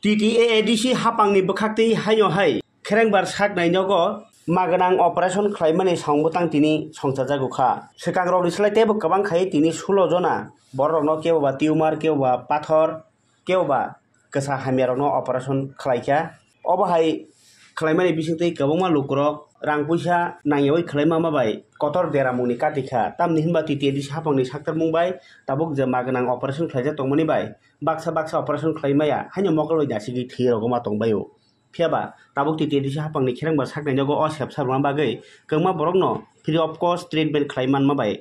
TTAADC hapangni bwkhakti haino hai kherengbar saknainogo maganang operation khlaimani songbutang tini songchajago kha sikagrokni slai tebo kwbang khai tini 16 jona borokno keboba tumor keboba pathor keboba kasa hamyarokno operation khlaikha obo hai khlaimani bisingtwi kwbangma lukrok rang puisa nangyawi khlaima mabai kotor beramungni katikha tamni hinba TTAADC hapangni saktarmung bai tabuk je maganang operation khlaijak tongmani bai baksa operation khlaimaya haino mokoloi nasigi thirogoma tongbayo phiaba tabuk TTAADC hapangni kherengbar saknainogo o sebsarma bagui kwbangma borokno free of cost treatment khlaimanma bai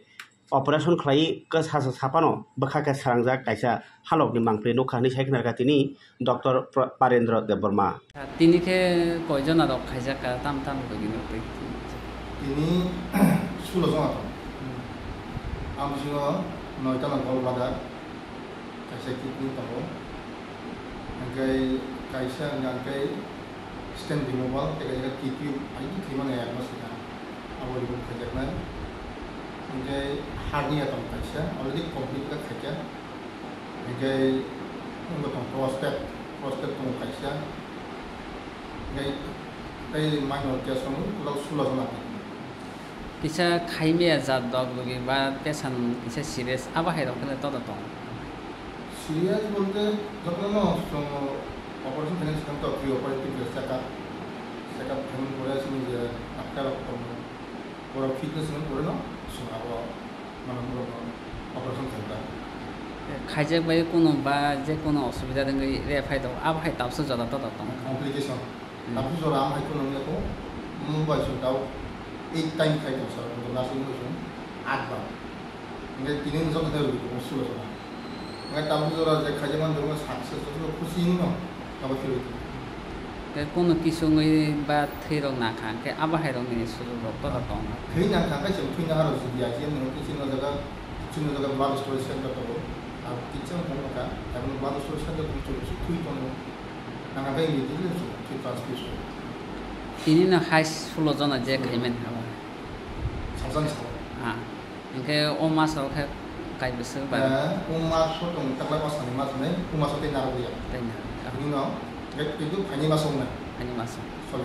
operation khlai sasa sapano bwkhake sarangjak kaisa halokni mangpri nokhani saikhnarka tini Dr. Parendra Deborma tini ke koijona rok khaijaka tam begini ini 16 jona amsingo 9 ta gol bada kaisa kidney tabo angkai kaisa angkai stent removal tega kidney ai kimana ya masina awal itu kerjakan angkai harni atom kaisa already complete ka khaja angkai ngotong prostate tong kaisa angkai minor case lo 16 jona kisa khaimia jat dog logi ba pesan kisa serious aba hai rok to serious bolte যখন operation finish করতে pre operative checkup phone করে শুনি যে doctor পুরো fitness করে না শোনাবো মানে অপারেশন সেন্টার খাইজাক বাই কোনো বা যে কোনো অসুবিধা দঙ্গই রে ফাই দাও আব হাই তাপসো জদা তো কমপ্লিকেশন তাপসো জরা আম হাই কোনো নিয়ে মোবাইল দাও এই টাইম খাই দাও স্যার নার্সিং হোম 8 বার ইংরে 3 জন ধরে ওষুধ জরা তাপসো জরা যে খাইজামান ধরে সাকসেস হলো খুশি না আবার ফিরে কোনো কিছু বা থৈরক না খাকে আবার হাইরক নি সুলু রক তো থৈ না খাকে সব থৈ না আর সুবিধা আছে মনে কিছু জায়গা ব্লাড স্টোরেজ সেন্টার তো আর কিছু মনকা এখন ব্লাড স্টোরেজ সেন্টার তো থৈ তো না না গাই দিলে থৈ ট্রান্সফিউশন তিনি না হাই 16 জন যে খাইমেন হাবা সাবজান সাব ইনকে ও মাস রক কাই বসে বা ও মাস তো তাকলা মাস নি মাস নাই ও মাস তে না রইয়া তাই না আপনি না কিন্তু ফানি মাস না ফানি মাস সরি